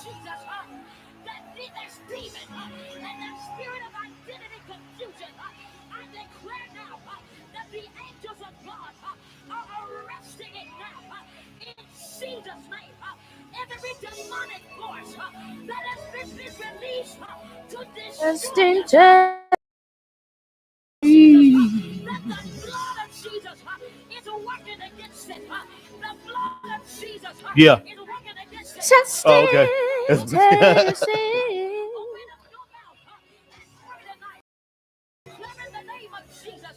Jesus, that this demon and that spirit of identity confusion, I declare now that the angels of God are arresting it now in Jesus' name. Every demonic force that has been released to destroy us, that the blood of Jesus is working against it. The blood of Jesus Yeah. is working against it. Oh, okay. Open up your mouth and pray tonight. Declare in the name of Jesus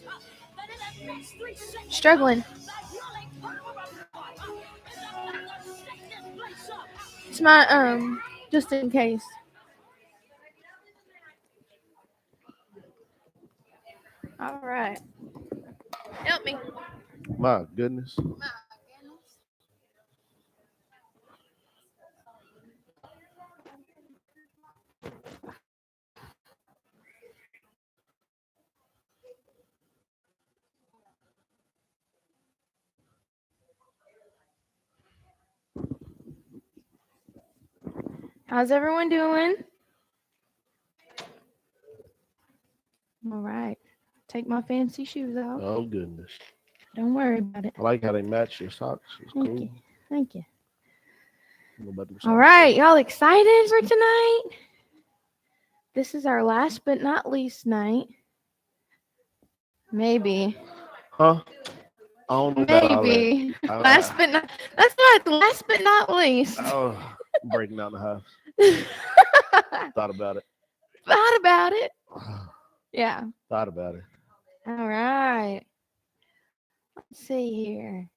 that in the next 3 seconds, Struggling. the healing power of God is about to shake this place up. It's my just in case. All right. Help me. My goodness. How's everyone doing? All right. Take my fancy shoes off. Oh, goodness. Don't worry about it. I like how they match your socks. It's Thank cool. you. Thank you. What about them All socks? right. Y'all excited for tonight? This is our last but not least night. Maybe. Huh? I don't know about all that. Maybe. Last but not least. Oh, breaking down the house. Thought about it. Thought about it. Yeah. Thought about it. All right. Let's see here.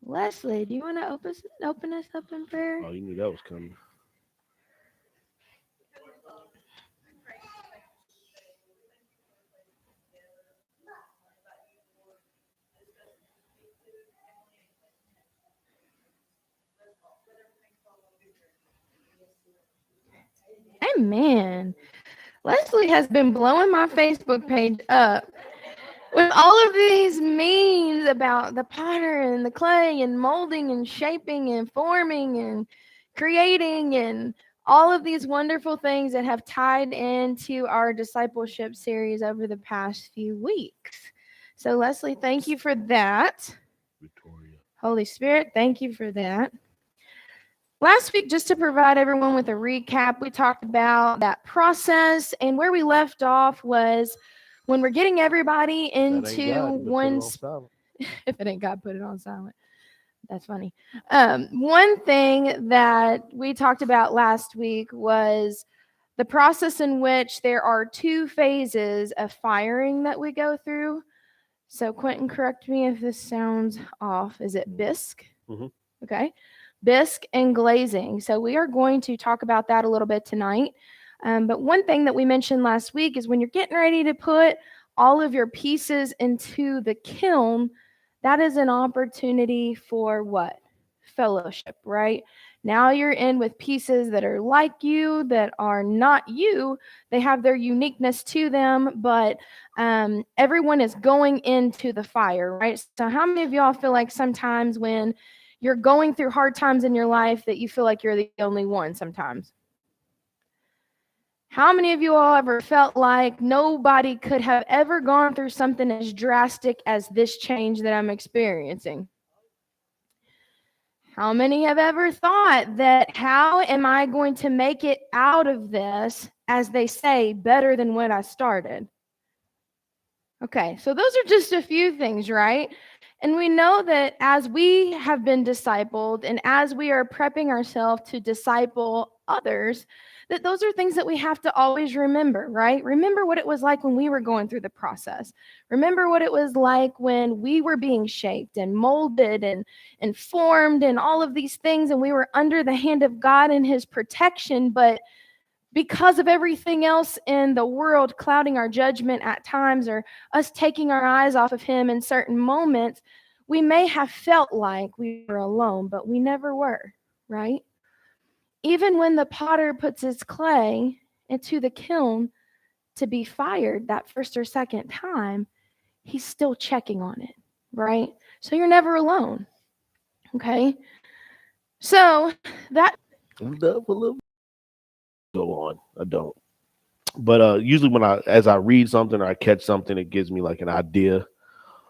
Leslie, do you want to open us up in prayer? Oh, you knew that was coming. Amen. Leslie has been blowing my Facebook page up with all of these memes about the potter and the clay and molding and shaping and forming and creating and all of these wonderful things that have tied into our discipleship series over the past few weeks. So, Leslie, thank you for that. Victoria. Holy Spirit, thank you for that. Last week, just to provide everyone with a recap, we talked about that process, and where we left off was when we're getting everybody into one. If it ain't God, put it on silent. That's funny. One thing that we talked about last week was the process in which there are 2 phases of firing that we go through. So, Quentin, correct me if this sounds off. Is it bisque? Mm-hmm. Okay. Bisque and glazing. So we are going to talk about that a little bit tonight. But one thing that we mentioned last week is when you're getting ready to put all of your pieces into the kiln, that is an opportunity for what? Fellowship, right? Now you're in with pieces that are like you, that are not you. They have their uniqueness to them, but everyone is going into the fire, right? So how many of y'all feel like sometimes when you're going through hard times in your life that you feel like you're the only one sometimes? How many of you all ever felt like nobody could have ever gone through something as drastic as this change that I'm experiencing? How many have ever thought that how am I going to make it out of this, as they say, better than when I started? Okay, so those are just a few things, right? And we know that as we have been discipled and as we are prepping ourselves to disciple others, that those are things that we have to always remember, right? Remember what it was like when we were going through the process. Remember what it was like when we were being shaped and molded and formed and all of these things, and we were under the hand of God and his protection, but because of everything else in the world clouding our judgment at times, or us taking our eyes off of him in certain moments, we may have felt like we were alone, but we never were, right? Even when the potter puts his clay into the kiln to be fired that first or second time, he's still checking on it, right? So you're never alone, okay? So that love a little go on. I don't. But usually when as I read something or I catch something, it gives me like an idea,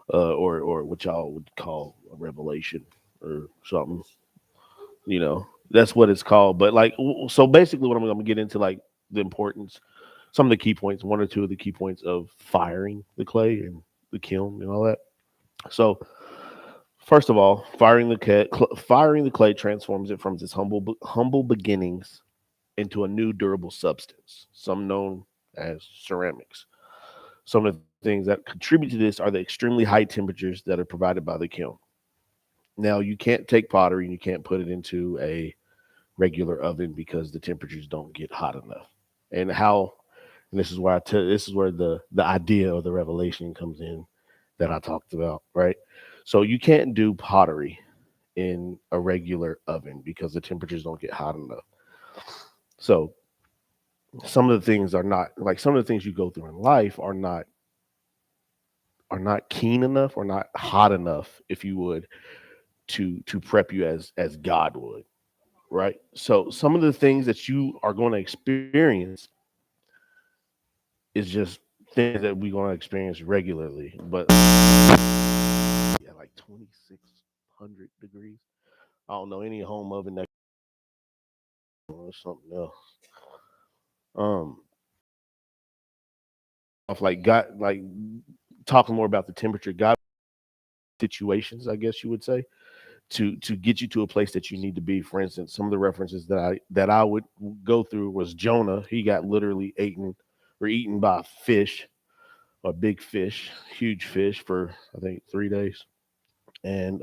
or what y'all would call a revelation or something. That's what it's called. But like, so basically, what I'm going to get into, like, the importance, some of the key points, one or two of the key points of firing the clay and the kiln and all that. So first of all, firing the clay transforms it from its humble beginnings into a new durable substance, some known as ceramics. Some of the things that contribute to this are the extremely high temperatures that are provided by the kiln. Now, you can't take pottery and you can't put it into a regular oven because the temperatures don't get hot enough. And how, and this is where this is where the idea of the revelation comes in that I talked about, right? So you can't do pottery in a regular oven because the temperatures don't get hot enough. So some of the things are not, like, some of the things you go through in life are not keen enough or not hot enough, if you would, to prep you as God would, right? So some of the things that you are going to experience is just things that we're going to experience regularly, but yeah, like 2,600 degrees. I don't know any home oven that or something else. Um, of like God, like talking more about the temperature, God situations, I guess you would say, to get you to a place that you need to be. For instance, some of the references that I would go through was Jonah. He got literally eaten by a fish, a big fish, huge fish, for I think 3 days. And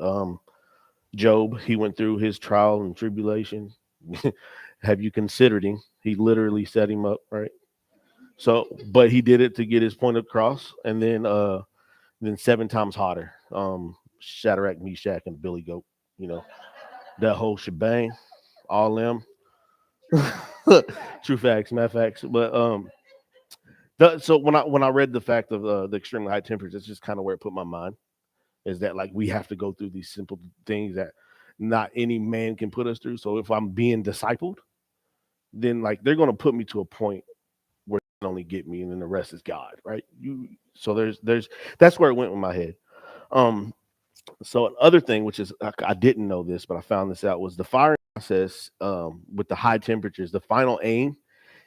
Job, he went through his trial and tribulation. Have you considered him? He literally set him up, right? So, but he did it to get his point across, and then 7 times hotter. Shadrach, Meshach, and Billy Goat. You know that whole shebang, all them. True facts, math facts. But so when I read the fact of the extremely high temperatures, it's just kind of where it put my mind, is that like we have to go through these simple things that not any man can put us through. So if I'm being discipled, then like they're gonna put me to a point where they can only get me, and then the rest is God, right? So there's that's where it went with my head. Um, so another thing, which is I didn't know this, but I found this out, was the firing process with the high temperatures. The final aim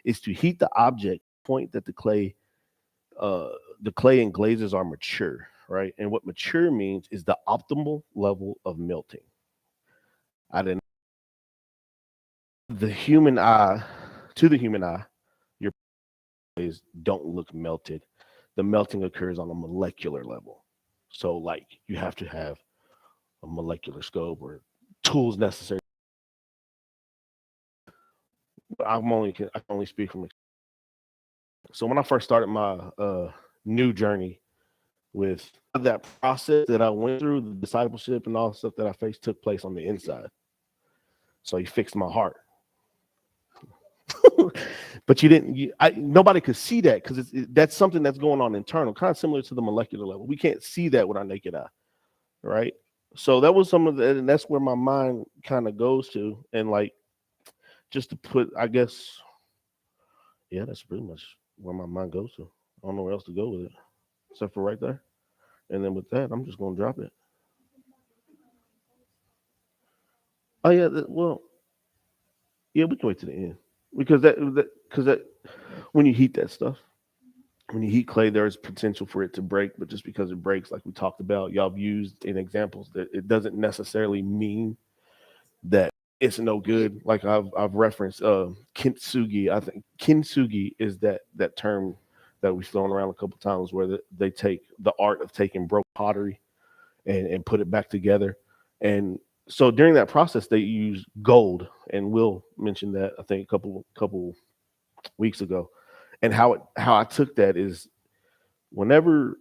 is to heat the object point that uh, the clay and glazes are mature, right? And what mature means is the optimal level of melting. I didn't the human eye To the human eye, your plays don't look melted. The melting occurs on a molecular level. So like you have to have a molecular scope or tools necessary. I can only speak from. So when I first started my new journey with that process that I went through, the discipleship and all the stuff that I faced took place on the inside. So he fixed my heart. But you didn't. Nobody could see that because that's something that's going on internal, kind of similar to the molecular level. We can't see that with our naked eye, right? So that was some of the, and that's where my mind kind of goes to, and like just to put, I guess, yeah, that's pretty much where my mind goes to. I don't know where else to go with it, except for right there. And then with that, I'm just gonna drop it. Oh yeah, well, yeah, we can wait to the end because that when you heat that stuff, when you heat clay, there is potential for it to break, but just because it breaks, like we talked about, y'all have used in examples, that it doesn't necessarily mean that it's no good. Like I've referenced kintsugi. I think kintsugi is that term that we've thrown around a couple times, where they take the art of taking broken pottery and put it back together. And so during that process, they use gold, and Will mentioned that I think a couple weeks ago. And how I took that is, whenever,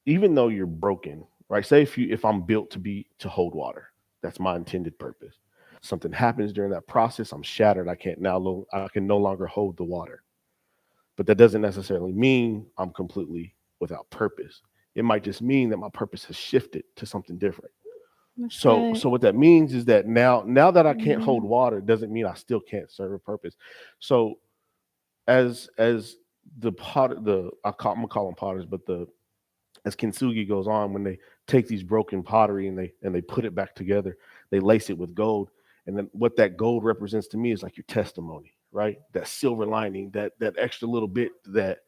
even though you're broken, right? Say if I'm built to hold water, that's my intended purpose. Something happens during that process, I'm shattered. I can no longer hold the water. But that doesn't necessarily mean I'm completely without purpose. It might just mean that my purpose has shifted to something different. So what that means is that now that I can't hold Mhm. water doesn't mean I still can't serve a purpose. So as the pot I'm gonna call them potters, but the as kintsugi goes on, when they take these broken pottery and they put it back together, they lace it with gold, and then what that gold represents to me is like your testimony, right? That silver lining, that extra little bit that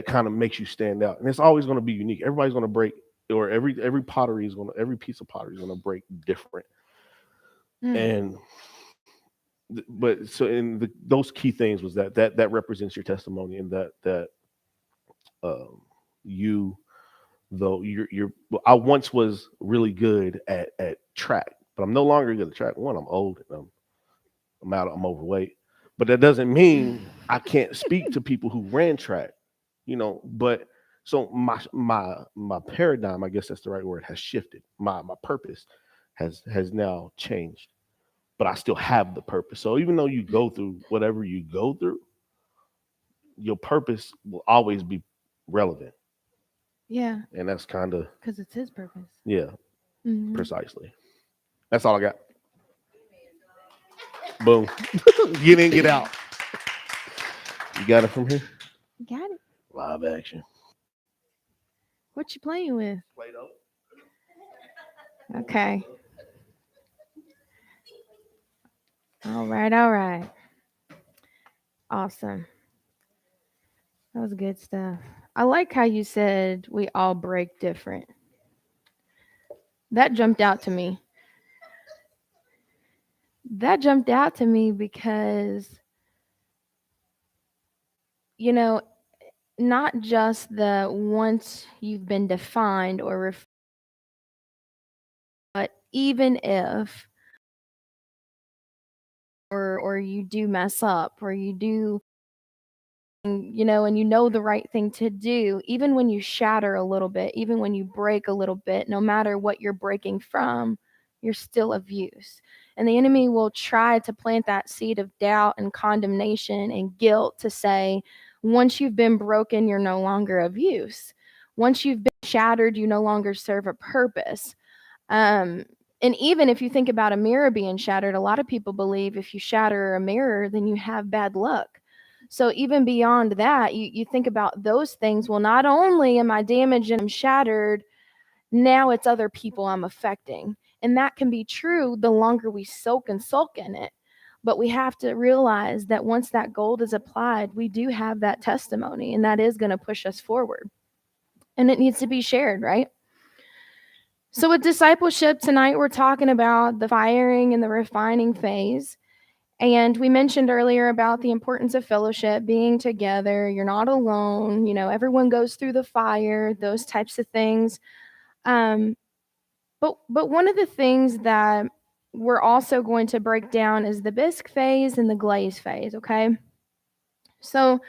kind of makes you stand out, and it's always going to be unique. Everybody's going to break, or every piece of pottery is going to break different, Mm. and but so in those key things was that represents your testimony, and that um, you though you're well, I once was really good at track, but I'm no longer good at track. One, I'm old and I'm overweight, but that doesn't mean I can't speak to people who ran track, but so my paradigm, I guess that's the right word, has shifted. My purpose has now changed, but I still have the purpose. So even though you go through whatever you go through, your purpose will always be relevant. Yeah, And that's kind of, because it's his purpose. yeah, Hmm. precisely. That's all I got. Boom. Get in, get out. You got it from here? Got it. Live action. What you playing with? Play-Doh. Okay. All right. All right. Awesome. That was good stuff. I like how you said we all break different. That jumped out to me. That jumped out to me because, you know, not just the once you've been defined but even if or you do mess up or you do, and you know the right thing to do, even when you shatter a little bit, even when you break a little bit, no matter what you're breaking from, you're still of use. And the enemy will try to plant that seed of doubt and condemnation and guilt to say, once you've been broken, you're no longer of use. Once you've been shattered, you no longer serve a purpose. Um, and even if you think about a mirror being shattered, a lot of people believe if you shatter a mirror, then you have bad luck. So even beyond that, you think about those things. Well, not only am I damaged and I'm shattered, now it's other people I'm affecting. And that can be true the longer we soak and sulk in it. But we have to realize that once that gold is applied, we do have that testimony, and that is going to push us forward. And it needs to be shared, right? So, with discipleship tonight, we're talking about the firing and the refining phase. And we mentioned earlier about the importance of fellowship, being together. You're not alone. Everyone goes through the fire, those types of things. Um, but one of the things that we're also going to break down is the bisque phase and the glaze phase. Okay. So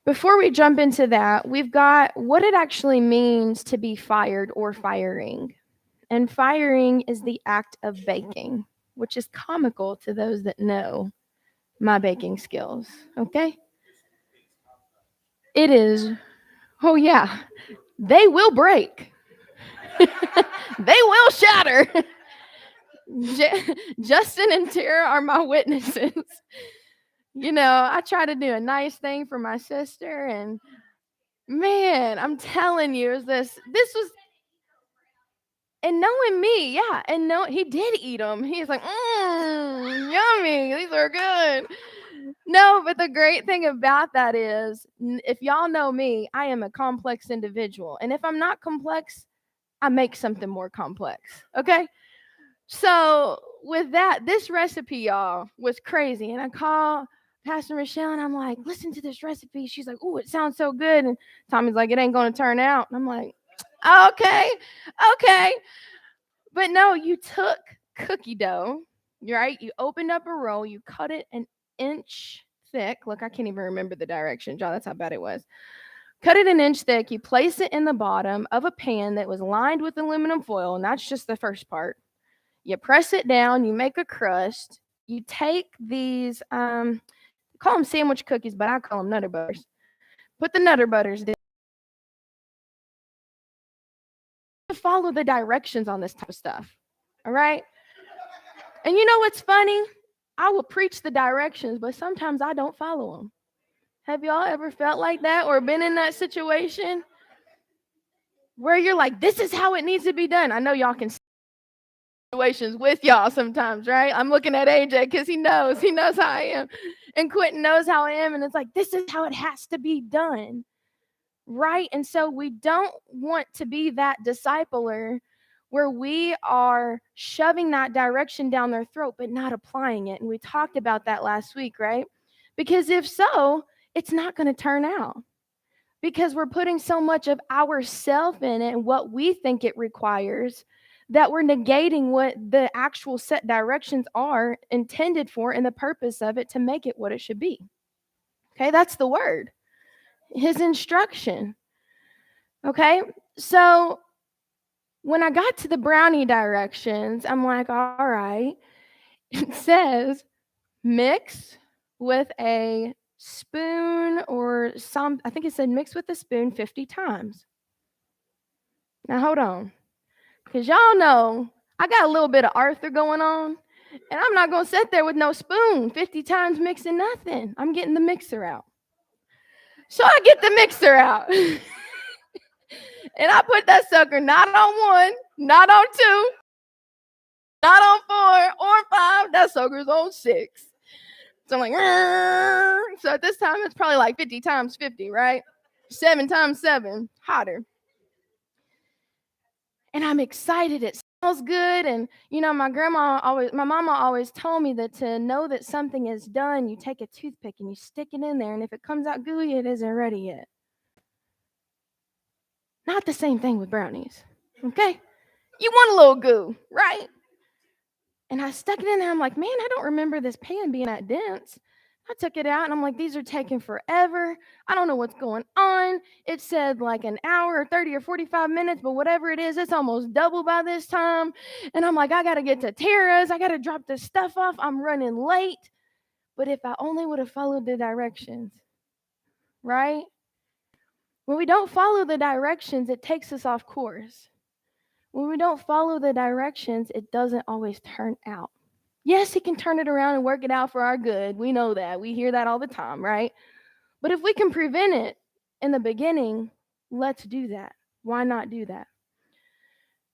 before we jump into that, we've got what it actually means to be fired or firing. And firing is the act of baking, which is comical to those that know my baking skills. Okay? It is. Oh, yeah. They will break, they will shatter. Justin and Tara are my witnesses. I try to do a nice thing for my sister, and man, I'm telling you, this was. And knowing me, yeah, and no, he did eat them. He's like, yummy. These are good. No, but the great thing about that is, if y'all know me, I am a complex individual, and if I'm not complex, I make something more complex. Okay, so with that, this recipe, y'all, was crazy, and I call Pastor Michelle, and I'm like, listen to this recipe. She's like, oh, it sounds so good, and Tommy's like, it ain't gonna turn out, and I'm like, okay, okay. But no, you took cookie dough, right? You opened up a roll, you cut it an inch thick. Look, I can't even remember the directions, y'all. That's how bad it was. Cut it an inch thick. You place it in the bottom of a pan that was lined with aluminum foil, and that's just the first part. You press it down, you make a crust. You take these, call them sandwich cookies, but I call them Nutter Butters. Put the Nutter Butters down. follow the directions on this type of stuff. All right. And you know what's funny? I will preach the directions, but sometimes I don't follow them. Have y'all ever felt like that or been in that situation where you're like, this is how it needs to be done? I know y'all can see situations with y'all sometimes, right? I'm looking at AJ because he knows how I am. And Quentin knows how I am. And it's like, this is how it has to be done, right? And so we don't want to be that discipler where we are shoving that direction down their throat, but not applying it. And we talked about that last week, right? Because if so, it's not going to turn out because we're putting so much of ourself in it and what we think it requires that we're negating what the actual set directions are intended for and the purpose of it to make it what it should be. Okay, that's the word. His instruction. Okay, so when I got to the brownie directions, I'm like, all right, it says mix with a spoon or some, I think it said mix with a spoon 50 times. Now hold on, because y'all know I got a little bit of Arthur going on, and I'm not going to sit there with no spoon 50 times mixing nothing. I'm getting the mixer out. So I get the mixer out. And I put that sucker not on 1, not on 2, not on 4 or 5. That sucker's on 6. So I'm like, Rrr. So at this time, it's probably like 50 times 50, right? 7 times 7, hotter. And I'm excited. It smells good. And, you know, my mama always told me that to know that something is done, you take a toothpick and you stick it in there. And if it comes out gooey, it isn't ready yet. Not the same thing with brownies, okay? You want a little goo, right? And I stuck it in there. I'm like, man, I don't remember this pan being that dense. I took it out and I'm like, these are taking forever. I don't know what's going on. It said like an hour or 30 or 45 minutes, but whatever it is, it's almost double by this time. And I'm like, I got to get to Tara's. I got to drop this stuff off. I'm running late. But if I only would have followed the directions, right? When we don't follow the directions, it takes us off course. When we don't follow the directions, it doesn't always turn out. Yes, he can turn it around and work it out for our good. We know that. We hear that all the time, right? But if we can prevent it in the beginning, let's do that. Why not do that?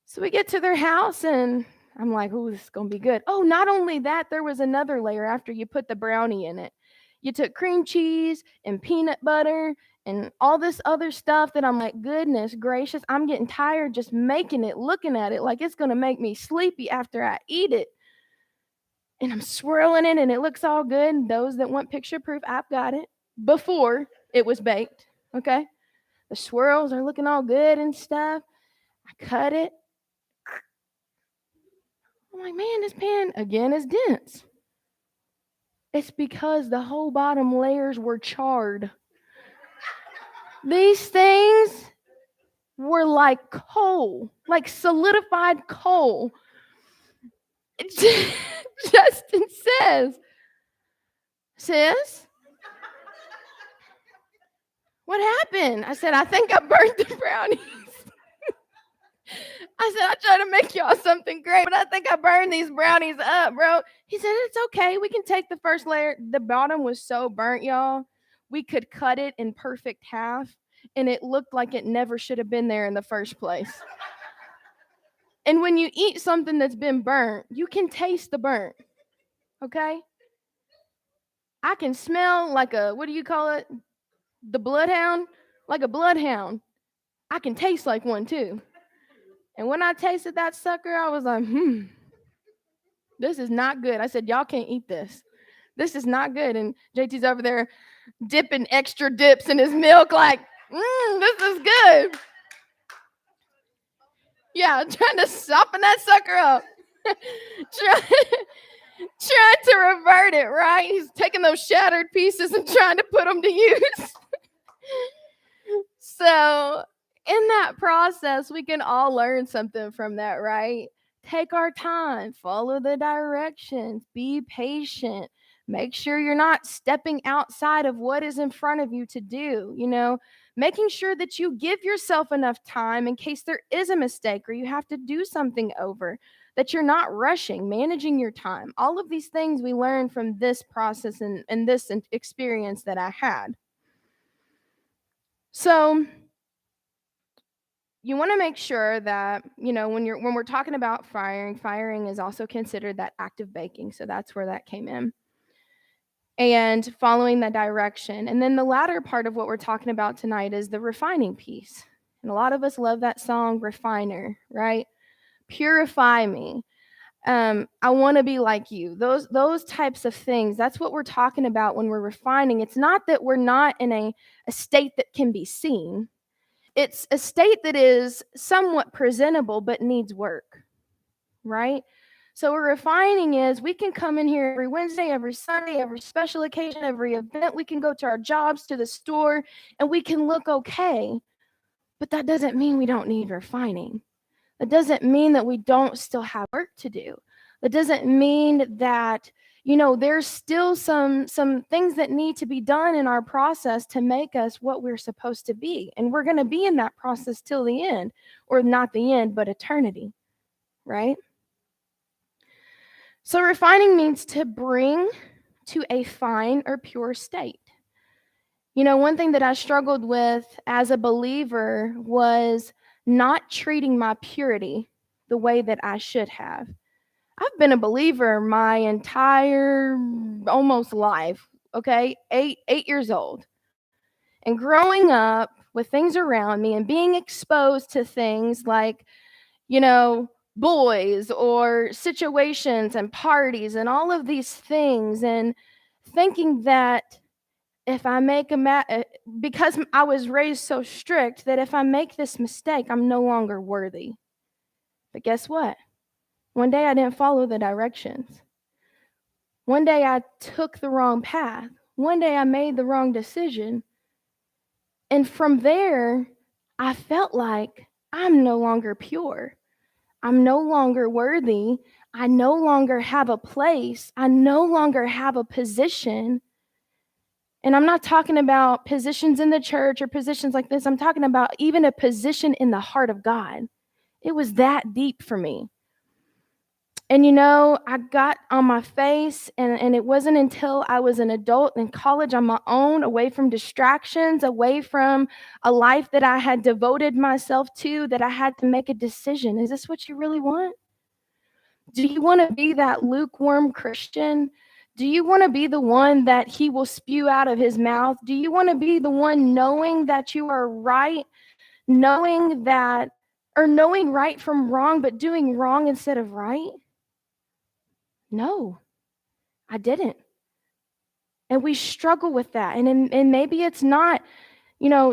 So we get to their house and I'm like, oh, this is going to be good. Oh, not only that, there was another layer after you put the brownie in it. You took cream cheese and peanut butter and all this other stuff that I'm like, goodness gracious, I'm getting tired just making it, looking at it like it's going to make me sleepy after I eat it. And I'm swirling it and it looks all good. And those that want picture proof, I've got it before it was baked, okay? The swirls are looking all good and stuff. I cut it. I'm like, man, this pan, again, is dense. It's because the whole bottom layers were charred. These things were like coal, like solidified coal. Justin says, sis, what happened? I said, I think I burnt the brownies. I said, I try to make y'all something great, but I think I burned these brownies up, bro. He said, it's okay. We can take the first layer. The bottom was so burnt, y'all. We could cut it in perfect half, and it looked like it never should have been there in the first place. And when you eat something that's been burnt, you can taste the burnt, okay? I can smell like a, what do you call it? The bloodhound? Like a bloodhound. I can taste like one, too. And when I tasted that sucker, I was like, this is not good. I said, y'all can't eat this. This is not good. And JT's over there dipping extra dips in his milk like, this is good. Yeah, trying to soften that sucker up. trying to revert it, right? He's taking those shattered pieces and trying to put them to use. So in that process, we can all learn something from that, right? Take our time, follow the directions, be patient, make sure you're not stepping outside of what is in front of you to do. You know, making sure that you give yourself enough time in case there is a mistake or you have to do something over, that you're not rushing, managing your time. All of these things we learned from this process and this experience that I had. So you want to make sure that, when we're talking about firing is also considered that active baking. So that's where that came in. And following that direction. And then the latter part of what we're talking about tonight is the refining piece. And a lot of us love that song, Refiner, right? Purify me. I want to be like you. Those types of things. That's what we're talking about when we're refining. It's not that we're not in a state that can be seen. It's a state that is somewhat presentable but needs work, right? So we're refining is we can come in here every Wednesday, every Sunday, every special occasion, every event. We can go to our jobs, to the store, and we can look okay. But that doesn't mean we don't need refining. That doesn't mean that we don't still have work to do. That doesn't mean that, there's still some things that need to be done in our process to make us what we're supposed to be. And we're going to be in that process till the end, or not the end, but eternity, right? So refining means to bring to a fine or pure state. One thing that I struggled with as a believer was not treating my purity the way that I should have. I've been a believer my entire almost life, okay? 8 years old. And growing up with things around me and being exposed to things like, boys or situations and parties and all of these things, and thinking that if I make because I was raised so strict that if I make this mistake, I'm no longer worthy. But guess what? One day I didn't follow the directions. One day I took the wrong path. One day I made the wrong decision. And from there, I felt like I'm no longer pure. I'm no longer worthy. I no longer have a place. I no longer have a position. And I'm not talking about positions in the church or positions like this. I'm talking about even a position in the heart of God. It was that deep for me. And I got on my face, and it wasn't until I was an adult in college on my own, away from distractions, away from a life that I had devoted myself to, that I had to make a decision. Is this what you really want? Do you want to be that lukewarm Christian? Do you want to be the one that he will spew out of his mouth? Do you want to be the one knowing that you are right, knowing right from wrong, but doing wrong instead of right? No, I didn't. And we struggle with that. And maybe it's not,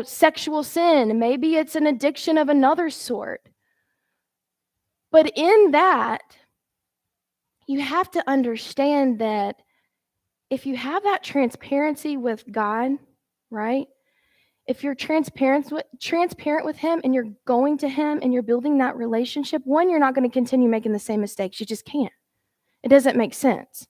sexual sin. Maybe it's an addiction of another sort. But in that, you have to understand that if you have that transparency with God, right? If you're transparent with him and you're going to him and you're building that relationship, one, you're not going to continue making the same mistakes. You just can't. It doesn't make sense.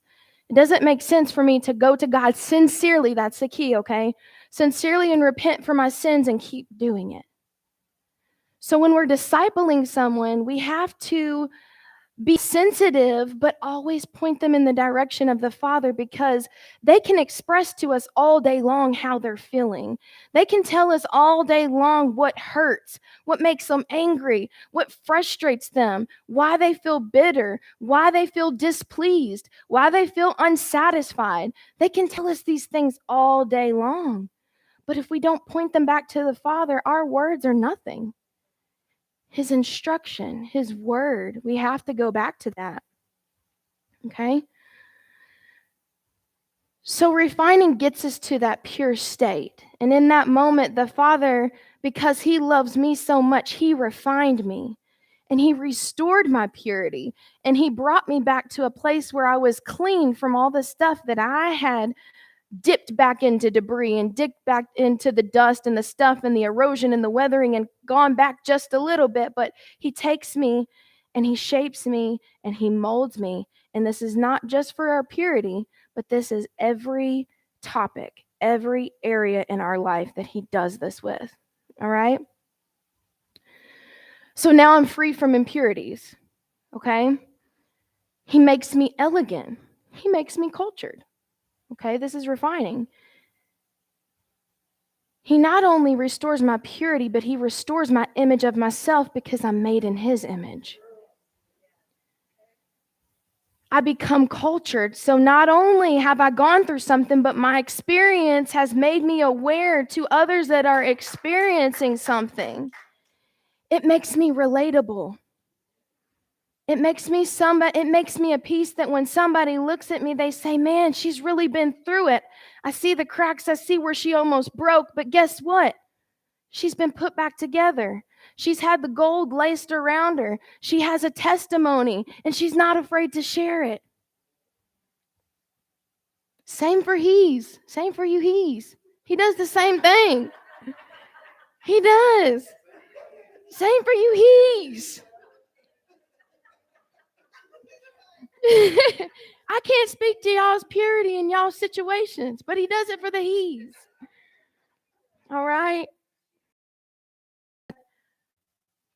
It doesn't make sense for me to go to God sincerely. That's the key, okay? Sincerely and repent for my sins and keep doing it. So when we're discipling someone, we have to be sensitive, but always point them in the direction of the Father, because they can express to us all day long how they're feeling. They can tell us all day long what hurts, what makes them angry, what frustrates them, why they feel bitter, why they feel displeased, why they feel unsatisfied. They can tell us these things all day long. But if we don't point them back to the Father, our words are nothing. His instruction, his word, we have to go back to that. Okay? So refining gets us to that pure state. And in that moment, the Father, because he loves me so much, he refined me. And he restored my purity. And he brought me back to a place where I was clean from all the stuff that I had dipped back into debris and dipped back into the dust and the stuff and the erosion and the weathering and gone back just a little bit. But he takes me and he shapes me and he molds me. And this is not just for our purity, but this is every topic, every area in our life that he does this with. All right? So now I'm free from impurities. Okay? He makes me elegant. He makes me cultured. Okay? This is refining. He not only restores my purity, but he restores my image of myself because I'm made in his image. I become cultured. So not only have I gone through something, but my experience has made me aware to others that are experiencing something. It makes me relatable. It makes me a piece that when somebody looks at me, they say, man, she's really been through it. I see the cracks. I see where she almost broke. But guess what? She's been put back together. She's had the gold laced around her. She has a testimony, and she's not afraid to share it. Same for He's. Same for you, He's. He does the same thing. He does. Same for you, He's. I can't speak to y'all's purity in y'all's situations, but he does it for the He's. All right?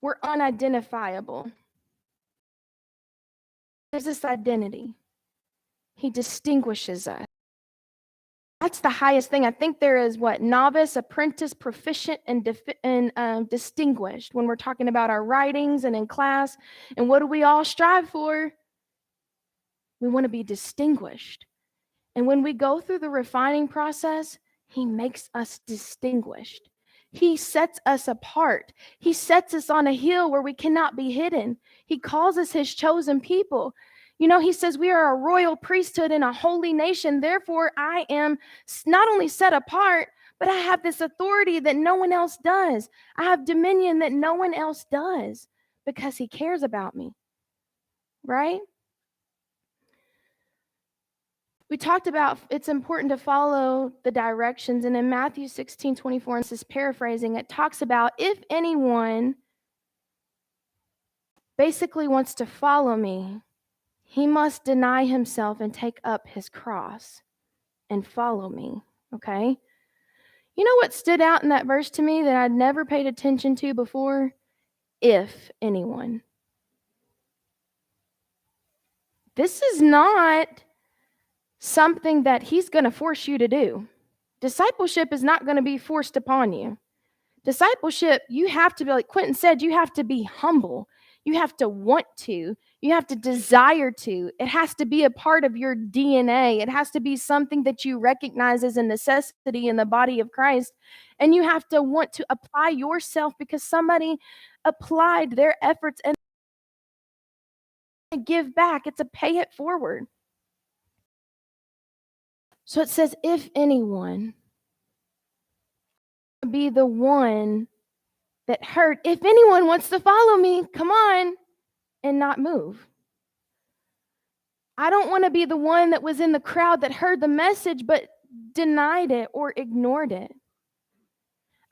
We're unidentifiable. There's this identity. He distinguishes us. That's the highest thing. I think there is novice, apprentice, proficient, and distinguished when we're talking about our writings and in class. And what do we all strive for? We want to be distinguished. And when we go through the refining process, he makes us distinguished. He sets us apart. He sets us on a hill where we cannot be hidden. He calls us his chosen people. You know, he says we are a royal priesthood and a holy nation. Therefore, I am not only set apart, but I have this authority that no one else does. I have dominion that no one else does because he cares about me. Right? We talked about it's important to follow the directions. And in Matthew 16:24, and this is paraphrasing, it talks about if anyone basically wants to follow me, he must deny himself and take up his cross and follow me. Okay? You know what stood out in that verse to me that I'd never paid attention to before? If anyone. This is not something that he's going to force you to do. Discipleship is not going to be forced upon you. Discipleship, you have to be, like Quentin said, you have to be humble. You have to want to. You have to desire to. It has to be a part of your DNA. It has to be something that you recognize as a necessity in the body of Christ. And you have to want to apply yourself because somebody applied their efforts and give back. It's a pay it forward. So it says, if anyone be the one that heard, if anyone wants to follow me, come on, and not move. I don't want to be the one that was in the crowd that heard the message but denied it or ignored it.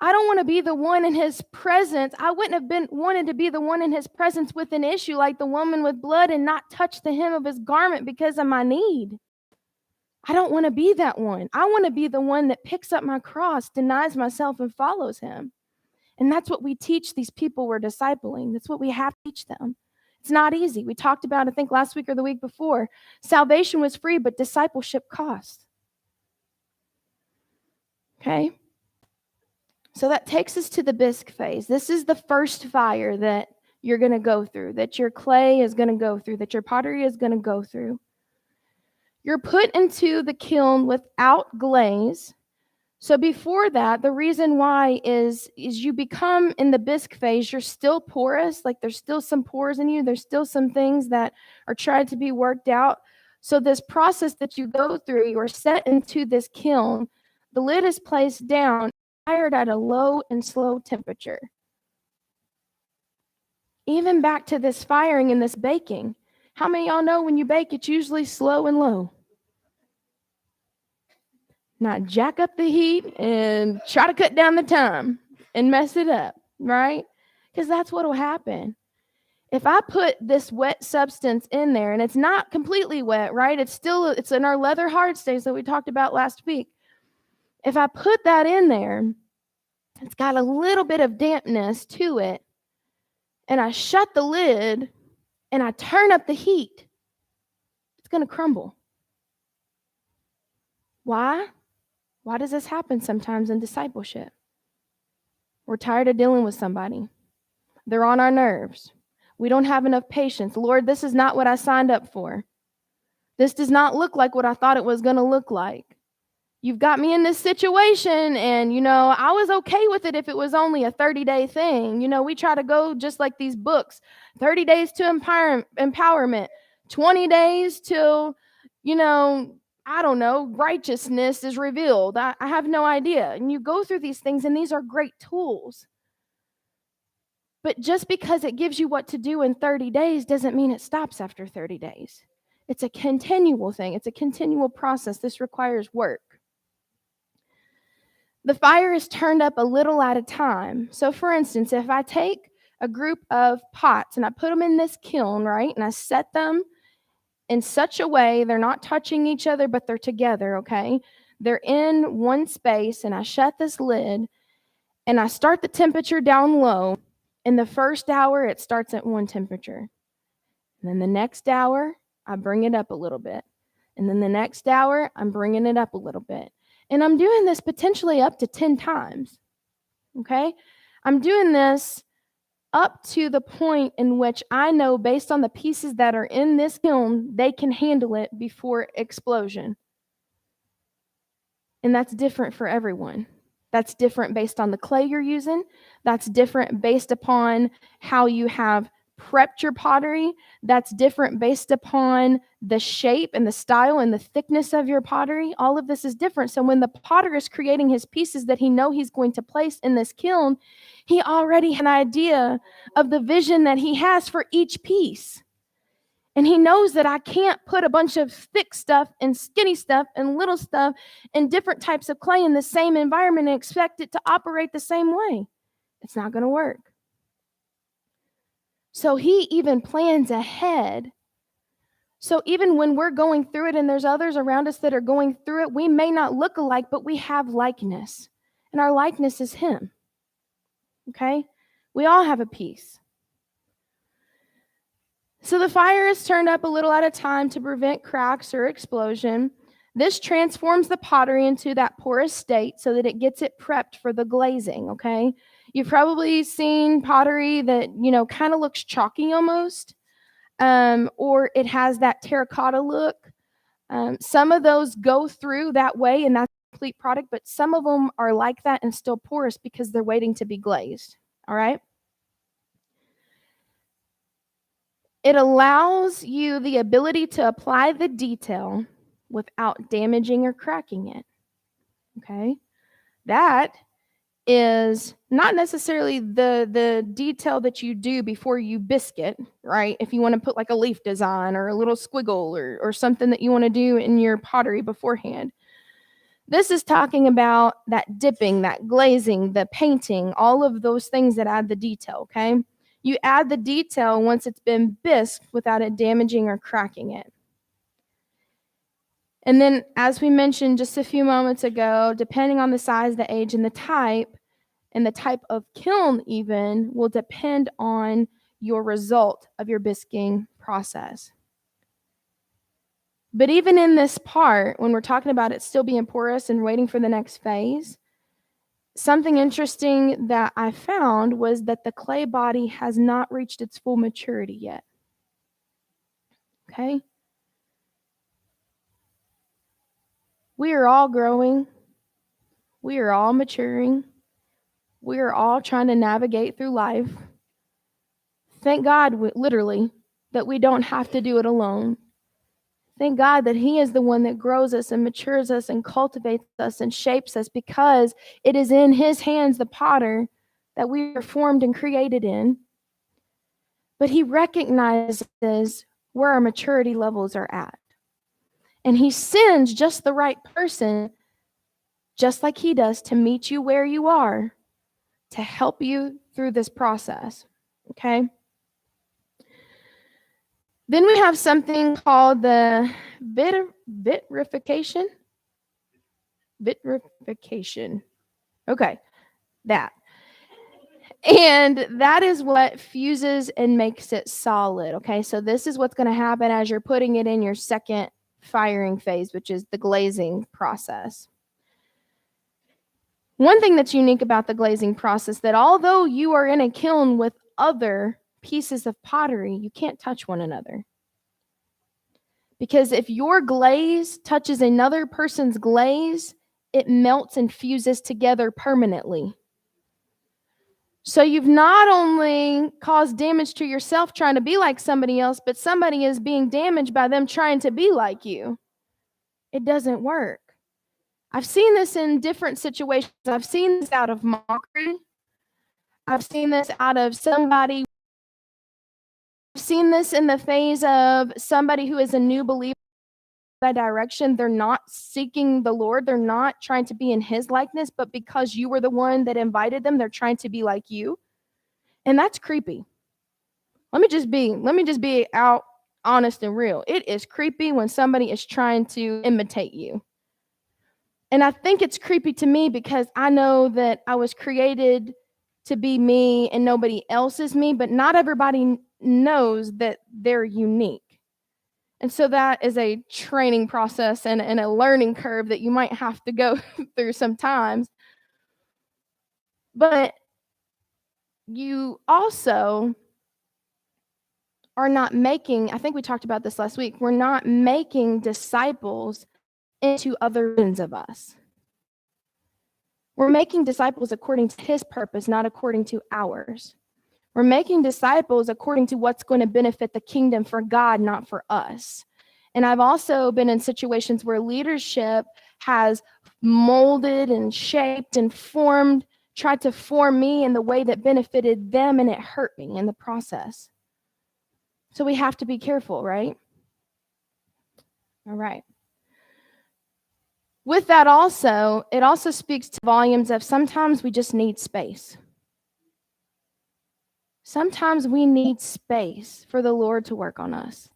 I don't want to be the one in his presence. I wouldn't have been wanted to be the one in his presence with an issue like the woman with blood and not touch the hem of his garment because of my need. I don't want to be that one. I want to be the one that picks up my cross, denies myself, and follows him. And that's what we teach these people we're discipling. That's what we have to teach them. It's not easy. We talked about, I think last week or the week before, salvation was free, but discipleship cost. Okay? So that takes us to the bisque phase. This is the first fire that you're going to go through, that your clay is going to go through, that your pottery is going to go through. You're put into the kiln without glaze. So before that, the reason why is you become in the bisque phase, you're still porous, like there's still some pores in you, there's still some things that are trying to be worked out. So this process that you go through, you are set into this kiln, the lid is placed down, fired at a low and slow temperature. Even back to this firing and this baking. How many of y'all know when you bake, it's usually slow and low? Not jack up the heat and try to cut down the time and mess it up, right? Because that's what will happen. If I put this wet substance in there, and it's not completely wet, right? It's in our leather hard stays that we talked about last week. If I put that in there, It's got a little bit of dampness to it. And I shut the lid and I turn up the heat. It's going to crumble. Why? Why does this happen sometimes in discipleship? We're tired of dealing with somebody. They're on our nerves. We don't have enough patience. Lord, this is not what I signed up for. This does not look like what I thought it was going to look like. You've got me in this situation, and, I was okay with it if it was only a 30-day thing. We try to go just like these books, 30 days to empowerment, 20 days till, I don't know, righteousness is revealed. I have no idea. And you go through these things, and these are great tools. But just because it gives you what to do in 30 days doesn't mean it stops after 30 days. It's a continual thing. It's a continual process. This requires work. The fire is turned up a little at a time. So, for instance, if I take a group of pots and I put them in this kiln, right, and I set them in such a way they're not touching each other, but they're together, okay? They're in one space, and I shut this lid, and I start the temperature down low. In the first hour, it starts at one temperature. And then the next hour, I bring it up a little bit. And then the next hour, I'm bringing it up a little bit. And I'm doing this potentially up to 10 times, okay? I'm doing this up to the point in which I know, based on the pieces that are in this kiln, they can handle it before explosion. And that's different for everyone. That's different based on the clay you're using. That's different based upon how you have prepped your pottery. That's different based upon the shape and the style and the thickness of your pottery. All of this is different. So when the potter is creating his pieces that he knows he's going to place in this kiln, he already has an idea of the vision that he has for each piece. And he knows that I can't put a bunch of thick stuff and skinny stuff and little stuff and different types of clay in the same environment and expect it to operate the same way. It's not going to work. So he even plans ahead. So even when we're going through it and there's others around us that are going through it, we may not look alike, but we have likeness. And our likeness is him. Okay? We all have a piece. So the fire is turned up a little at a time to prevent cracks or explosion. This transforms the pottery into that porous state so that it gets it prepped for the glazing, okay? You've probably seen pottery that, kind of looks chalky almost, or it has that terracotta look. Some of those go through that way, and that's a complete product, but some of them are like that and still porous because they're waiting to be glazed, all right? It allows you the ability to apply the detail without damaging or cracking it, okay? That is not necessarily the detail that you do before you biscuit, right? If you want to put like a leaf design or a little squiggle or something that you want to do in your pottery beforehand. This is talking about that dipping, that glazing, the painting, all of those things that add the detail, okay? You add the detail once it's been bisqued without it damaging or cracking it. And then, as we mentioned just a few moments ago, depending on the size, the age, and the type of kiln even, will depend on your result of your bisquing process. But even in this part, when we're talking about it still being porous and waiting for the next phase, something interesting that I found was that the clay body has not reached its full maturity yet. Okay? We are all growing. We are all maturing. We are all trying to navigate through life. Thank God, literally, that we don't have to do it alone. Thank God that he is the one that grows us and matures us and cultivates us and shapes us, because it is in his hands, the potter, that we are formed and created in. But he recognizes where our maturity levels are at. And he sends just the right person, just like he does, to meet you where you are, to help you through this process. Okay? Then we have something called the vitrification. Okay. that. And that is what fuses and makes it solid. Okay, so this is what's going to happen as you're putting it in your second firing phase, which is the glazing process. One thing that's unique about the glazing process, that although you are in a kiln with other pieces of pottery, you can't touch one another. Because if your glaze touches another person's glaze, it melts and fuses together permanently. So you've not only caused damage to yourself trying to be like somebody else, but somebody is being damaged by them trying to be like you. It doesn't work. I've seen this in different situations. I've seen this out of mockery. I've seen this out of somebody. I've seen this in the phase of somebody who is a new believer that direction. They're not seeking the Lord. They're not trying to be in his likeness, but because you were the one that invited them, they're trying to be like you. And that's creepy. Let me just be out honest and real. It is creepy when somebody is trying to imitate you. And I think it's creepy to me because I know that I was created to be me and nobody else is me, but not everybody knows that they're unique. And so that is a training process and a learning curve that you might have to go through sometimes. But you also are not making, I think we talked about this last week, we're not making disciples into other versions of us. We're making disciples according to his purpose, not according to ours. We're making disciples according to what's going to benefit the kingdom for God, not for us. And I've also been in situations where leadership has molded and shaped and tried to form me in the way that benefited them, and it hurt me in the process. So we have to be careful, right? All right. With that also, it also speaks to volumes of sometimes we just need space. Sometimes we need space for the Lord to work on us.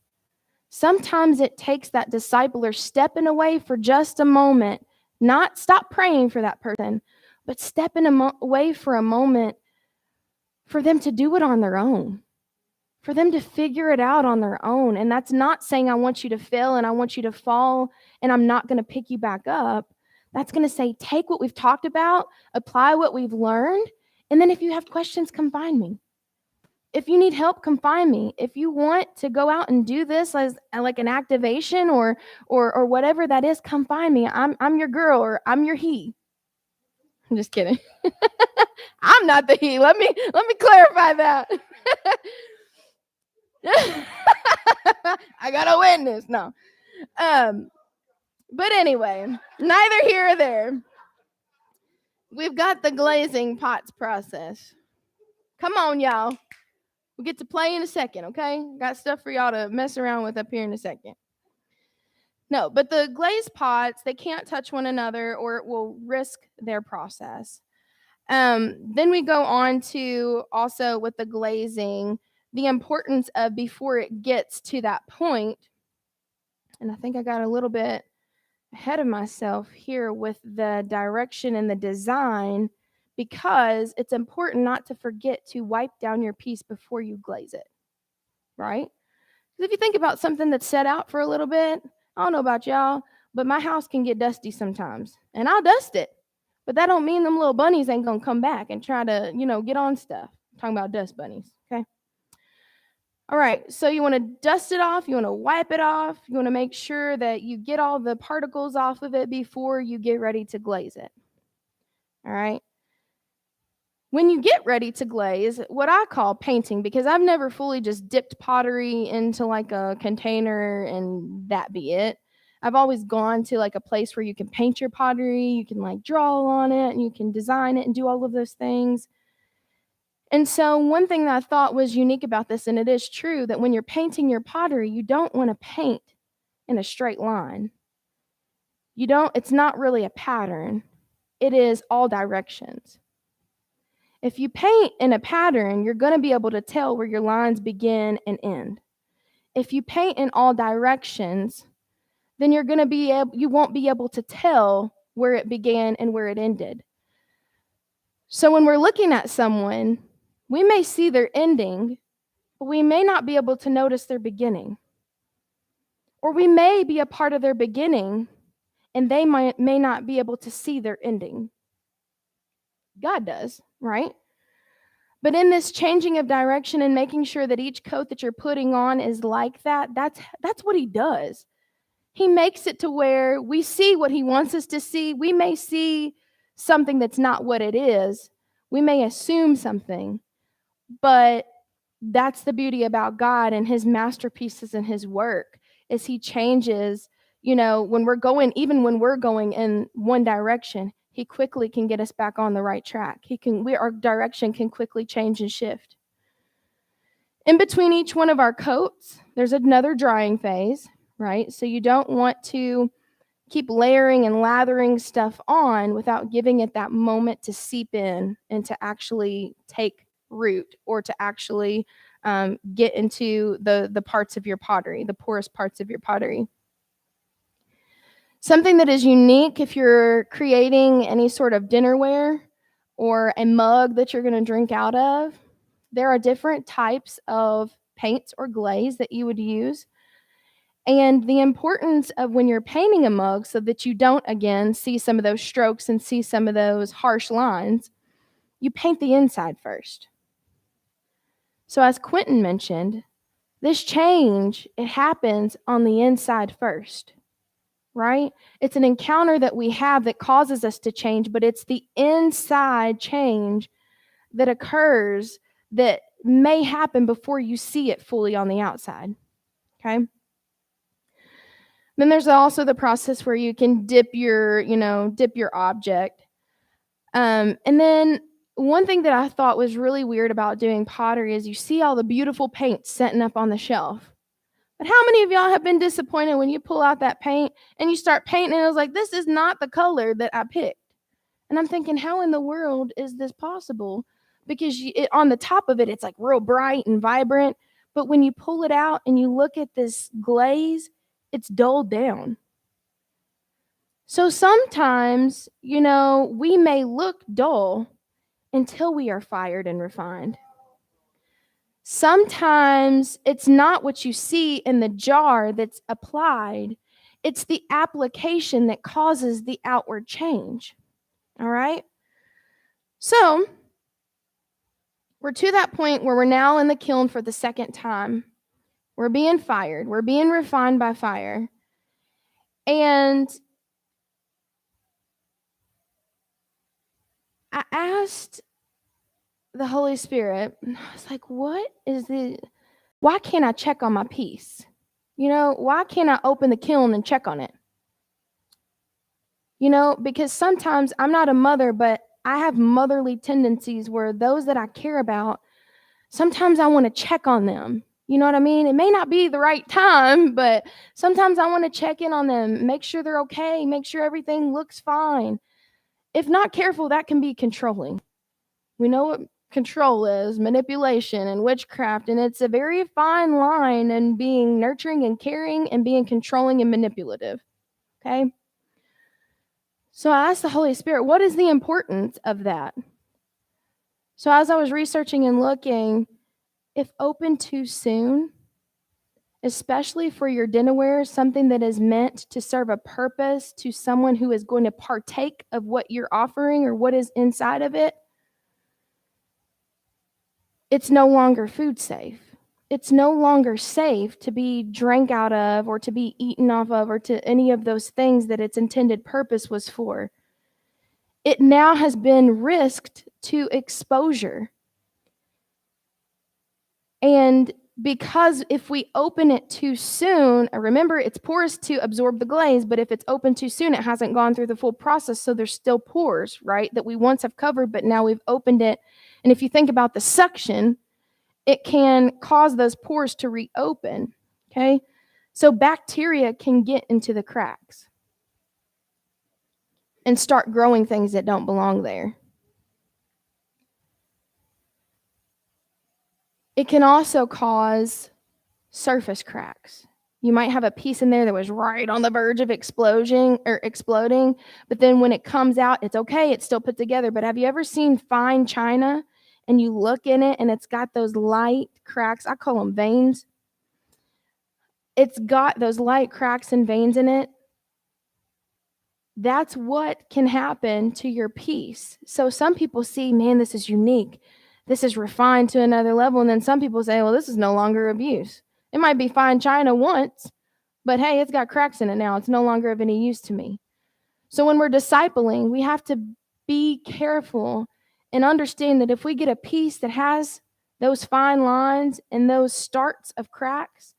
Sometimes it takes that discipler stepping away for just a moment, not stop praying for that person, but stepping away for a moment for them to do it on their own, for them to figure it out on their own. And that's not saying I want you to fail and I want you to fall and I'm not going to pick you back up. That's going to say, take what we've talked about, apply what we've learned, and then if you have questions, come find me. If you need help, come find me. If you want to go out and do this as like an activation or whatever that is, come find me. I'm your girl or I'm your he. I'm just kidding. I'm not the he. Let me clarify that. I got a witness. No. But anyway, neither here or there. We've got the glazing pots process. Come on, y'all. We'll get to play in a second, okay? Got stuff for y'all to mess around with up here in a second. No, but the glazed pots, they can't touch one another or it will risk their process. Then we go on to also with the glazing, the importance of before it gets to that point. And I think I got a little bit ahead of myself here with the direction and the design, because it's important not to forget to wipe down your piece before you glaze it, right? Because if you think about something that's set out for a little bit, I don't know about y'all, but my house can get dusty sometimes, and I'll dust it. But that don't mean them little bunnies ain't going to come back and try to, get on stuff. I'm talking about dust bunnies, okay? All right, so you want to dust it off, you want to wipe it off, you want to make sure that you get all the particles off of it before you get ready to glaze it. All right? When you get ready to glaze, what I call painting, because I've never fully just dipped pottery into like a container and that be it. I've always gone to like a place where you can paint your pottery, you can like draw on it, and you can design it and do all of those things. And so one thing that I thought was unique about this, and it is true, that when you're painting your pottery, you don't want to paint in a straight line. It's not really a pattern. It is all directions. If you paint in a pattern, you're going to be able to tell where your lines begin and end. If you paint in all directions, then you won't be able to tell where it began and where it ended. So when we're looking at someone, we may see their ending, but we may not be able to notice their beginning. Or we may be a part of their beginning, and they may not be able to see their ending. God does, right? But in this changing of direction and making sure that each coat that you're putting on is like that, that's what he does. He makes it to where we see what he wants us to see. We may see something that's not what it is. We may assume something, but that's the beauty about God and his masterpieces and his work is he changes, when we're going, even when we're going in one direction, he quickly can get us back on the right track. Our direction can quickly change and shift. In between each one of our coats, there's another drying phase, right? So you don't want to keep layering and lathering stuff on without giving it that moment to seep in and to actually take root or to actually get into the parts of your pottery, the porous parts of your pottery. Something that is unique if you're creating any sort of dinnerware or a mug that you're going to drink out of, there are different types of paints or glaze that you would use. And the importance of when you're painting a mug so that you don't, again, see some of those strokes and see some of those harsh lines, you paint the inside first. So as Quentin mentioned, this change, it happens on the inside first, right? It's an encounter that we have that causes us to change, but it's the inside change that occurs that may happen before you see it fully on the outside, okay? Then there's also the process where you can dip your object. And then one thing that I thought was really weird about doing pottery is you see all the beautiful paint setting up on the shelf. But how many of y'all have been disappointed when you pull out that paint and you start painting and it was like, this is not the color that I picked? And I'm thinking, how in the world is this possible? Because on the top of it, it's like real bright and vibrant. But when you pull it out and you look at this glaze, it's dulled down. So sometimes, we may look dull until we are fired and refined. Sometimes it's not what you see in the jar that's applied, it's the application that causes the outward change. All right? So we're to that point where we're now in the kiln for the second time. We're being fired. We're being refined by fire. And I asked the Holy Spirit, I was like, why can't I check on my piece? Why can't I open the kiln and check on it? Because sometimes I'm not a mother, but I have motherly tendencies where those that I care about, sometimes I want to check on them. You know what I mean? It may not be the right time, but sometimes I want to check in on them, make sure they're okay, make sure everything looks fine. If not careful, that can be controlling. We know what control is, manipulation and witchcraft, and it's a very fine line in being nurturing and caring and being controlling and manipulative. Okay? So I asked the Holy Spirit, what is the importance of that? So as I was researching and looking, if open too soon, especially for your dinnerware, something that is meant to serve a purpose to someone who is going to partake of what you're offering or what is inside of it, it's no longer food safe. It's no longer safe to be drank out of or to be eaten off of or to any of those things that its intended purpose was for. It now has been risked to exposure. And because if we open it too soon, remember it's porous to absorb the glaze, but if it's open too soon, it hasn't gone through the full process, so there's still pores, right, that we once have covered, but now we've opened it. And if you think about the suction, it can cause those pores to reopen, okay? So bacteria can get into the cracks and start growing things that don't belong there. It can also cause surface cracks. You might have a piece in there that was right on the verge of exploding, but then when it comes out, it's okay, it's still put together. But have you ever seen fine china and you look in it and it's got those light cracks? I call them veins. It's got those light cracks and veins in it. That's what can happen to your piece. So some people see, man, this is unique. This is refined to another level. And then some people say, well, this is no longer abuse. It might be fine china once, but hey, it's got cracks in it now. It's no longer of any use to me. So when we're discipling, we have to be careful and understand that if we get a piece that has those fine lines and those starts of cracks,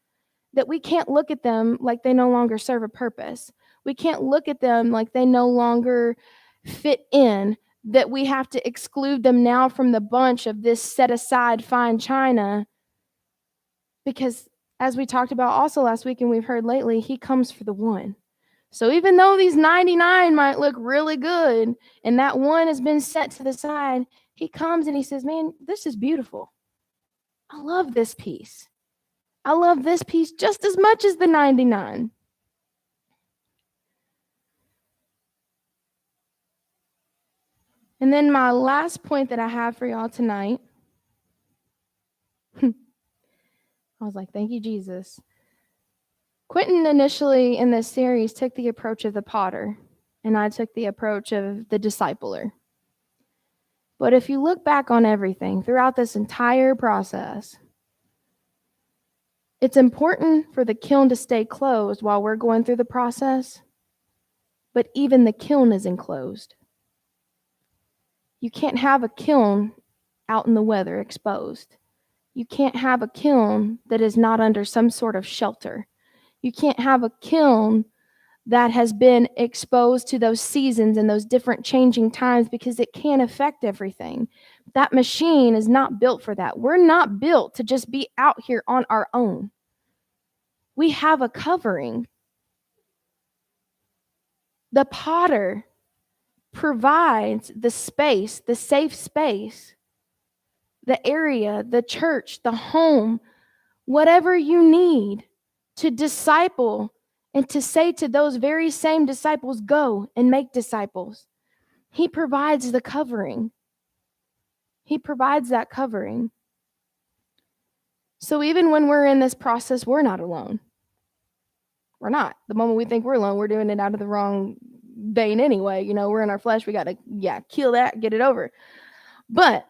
that we can't look at them like they no longer serve a purpose. We can't look at them like they no longer fit in, that we have to exclude them now from the bunch of this set aside fine china. Because as we talked about also last week and we've heard lately, he comes for the one. So even though these 99 might look really good and that one has been set to the side, he comes and he says, man, this is beautiful. I love this piece. I love this piece just as much as the 99. And then my last point that I have for y'all tonight, I was like, thank you, Jesus. Quentin initially in this series took the approach of the potter, and I took the approach of the discipler. But if you look back on everything throughout this entire process, it's important for the kiln to stay closed while we're going through the process, but even the kiln is enclosed. You can't have a kiln out in the weather exposed. You can't have a kiln that is not under some sort of shelter. You can't have a kiln that has been exposed to those seasons and those different changing times, because it can affect everything. That machine is not built for that. We're not built to just be out here on our own. We have a covering. The potter provides the space, the safe space, the area, the church, the home, whatever you need to disciple and to say to those very same disciples, go and make disciples. He provides the covering. He provides that covering. So even when we're in this process, we're not alone. We're not. The moment we think we're alone, we're doing it out of the wrong vein anyway. You know, we're in our flesh. We got to, kill that, get it over. But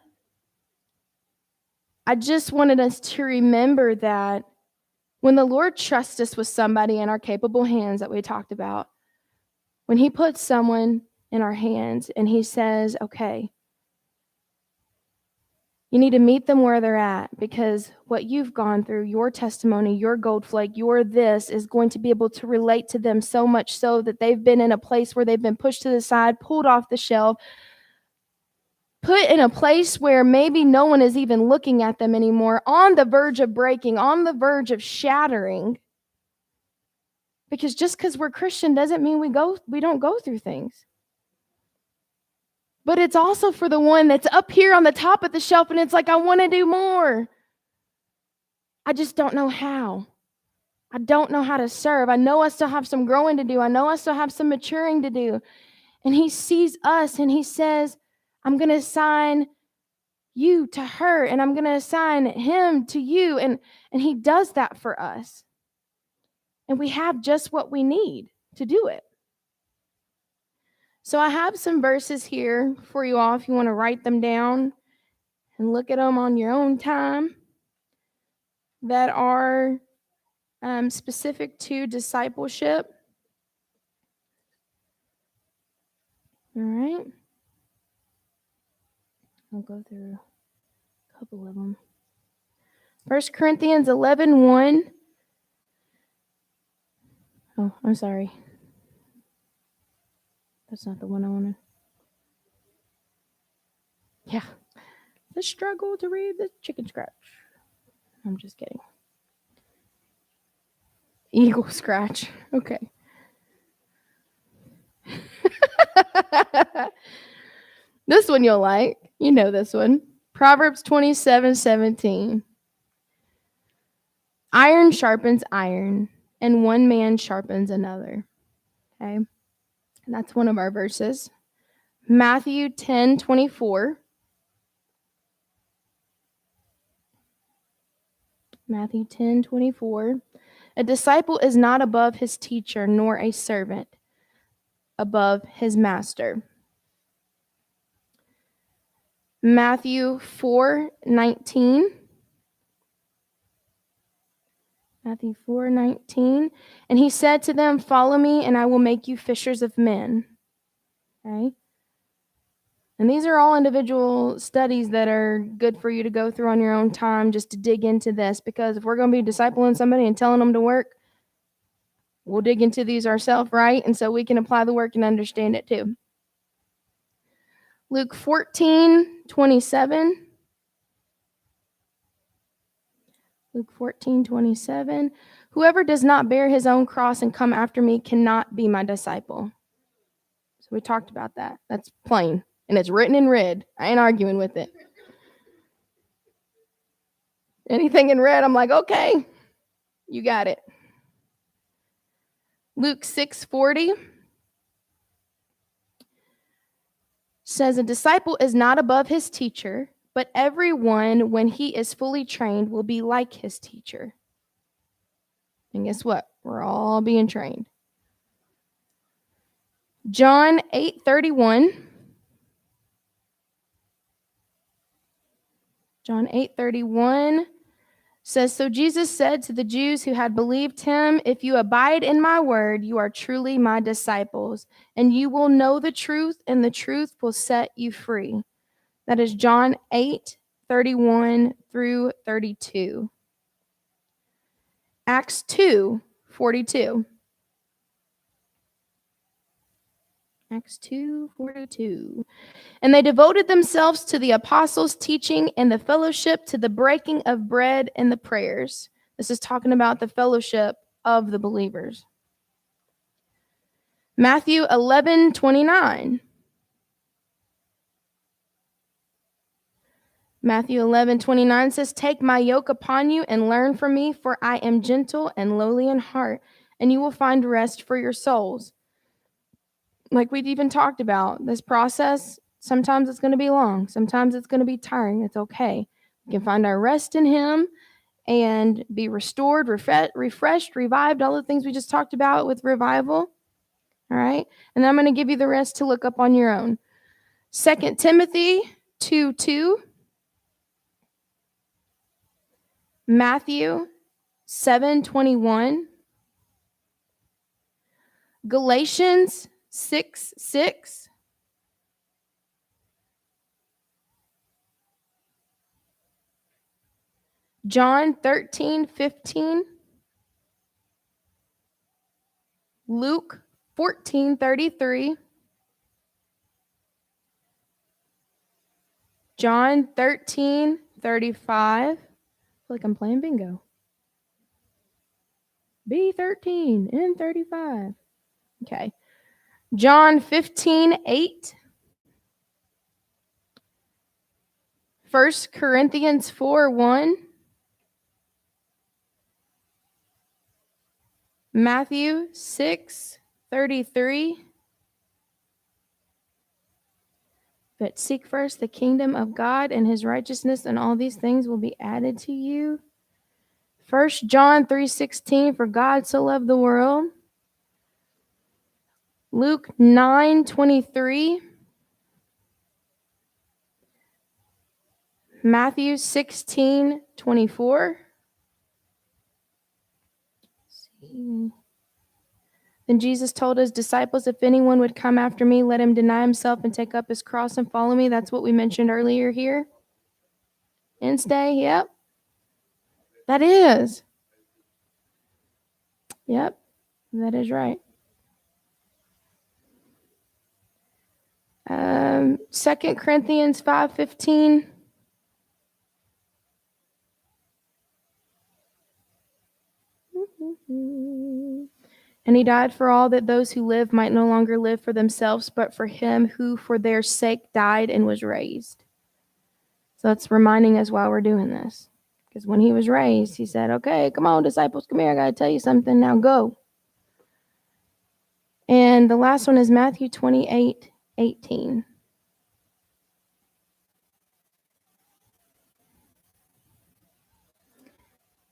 I just wanted us to remember that when the Lord trusts us with somebody in our capable hands that we talked about, when he puts someone in our hands and he says, okay, you need to meet them where they're at, because what you've gone through, your testimony, your gold flake, your this is going to be able to relate to them so much so that they've been in a place where they've been pushed to the side, pulled off the shelf, put in a place where maybe no one is even looking at them anymore, on the verge of breaking, on the verge of shattering. Because just because we're Christian doesn't mean we don't go through things. But it's also for the one that's up here on the top of the shelf and it's like, I want to do more. I just don't know how. I don't know how to serve. I know I still have some growing to do. I know I still have some maturing to do. And he sees us and he says, I'm going to assign you to her and I'm going to assign him to you. And he does that for us. And we have just what we need to do it. So I have some verses here for you all if you want to write them down and look at them on your own time that are specific to discipleship. All right. I'll go through a couple of them. 1 Corinthians 11:1. Oh, I'm sorry. That's not the one I wanted. Yeah. The struggle to read the chicken scratch. I'm just kidding. Eagle scratch. Okay. This one you'll like. You know this one. Proverbs 27:17. Iron sharpens iron, and one man sharpens another. Okay, and that's one of our verses. Matthew 10:24. Matthew 10:24. A disciple is not above his teacher, nor a servant above his master. Matthew 4:19. Matthew 4:19. And he said to them, "Follow me, and I will make you fishers of men." Okay? And these are all individual studies that are good for you to go through on your own time just to dig into this, because if we're going to be discipling somebody and telling them to work, we'll dig into these ourselves, right? And so we can apply the work and understand it too. Luke 14:27. Luke 14:27. Whoever does not bear his own cross and come after me cannot be my disciple. So we talked about that. That's plain. And it's written in red. I ain't arguing with it. Anything in red, I'm like, okay, you got it. Luke 6:40 says, a disciple is not above his teacher, but everyone, when he is fully trained, will be like his teacher. And guess what? We're all being trained. John 8:31. John 8:31 says, so Jesus said to the Jews who had believed him, if you abide in my word, you are truly my disciples, and you will know the truth, and the truth will set you free. That is John 8:31 through 32. Acts 2:42. Acts 2:42. And they devoted themselves to the apostles' teaching and the fellowship, to the breaking of bread and the prayers. This is talking about the fellowship of the believers. Matthew 11:29. Matthew 11:29 says, take my yoke upon you and learn from me, for I am gentle and lowly in heart, and you will find rest for your souls. Like we've even talked about, this process, sometimes it's going to be long. Sometimes it's going to be tiring. It's okay. We can find our rest in him and be restored, refreshed, revived, all the things we just talked about with revival. All right? And then I'm going to give you the rest to look up on your own. 2 Timothy 2:2. Matthew 7:21. Galatians 6:6. John 13:15. Luke 14:33. John 13:35. I feel like I'm playing bingo. B13 and 35. Okay. John 15:8. 1 Corinthians 4:1. Matthew 6:33. But seek first the kingdom of God and his righteousness, and all these things will be added to you. 1 John 3:16, for God so loved the world. Luke 9:23. Matthew 16:24. Then Jesus told his disciples, if anyone would come after me, let him deny himself and take up his cross and follow me. That's what we mentioned earlier here. And stay, yep. That is. Yep, that is right. 2 Corinthians 5:15. And he died for all, that those who live might no longer live for themselves, but for him who for their sake died and was raised. So it's reminding us why we're doing this. Because when he was raised, he said, okay, come on, disciples, come here. I got to tell you something. Now go. And the last one is Matthew 28:18.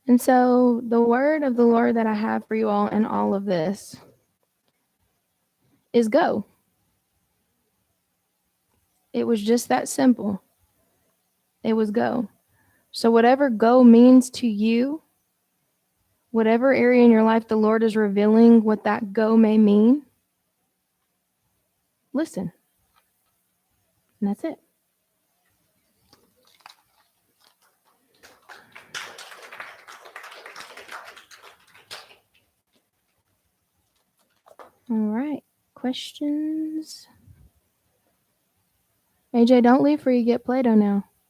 And so the word of the Lord that I have for you all in all of this is go. It was just that simple. It was go. So whatever go means to you, whatever area in your life the Lord is revealing what that go may mean, listen. And that's it. All right. Questions? AJ, don't leave before you get Play-Doh now.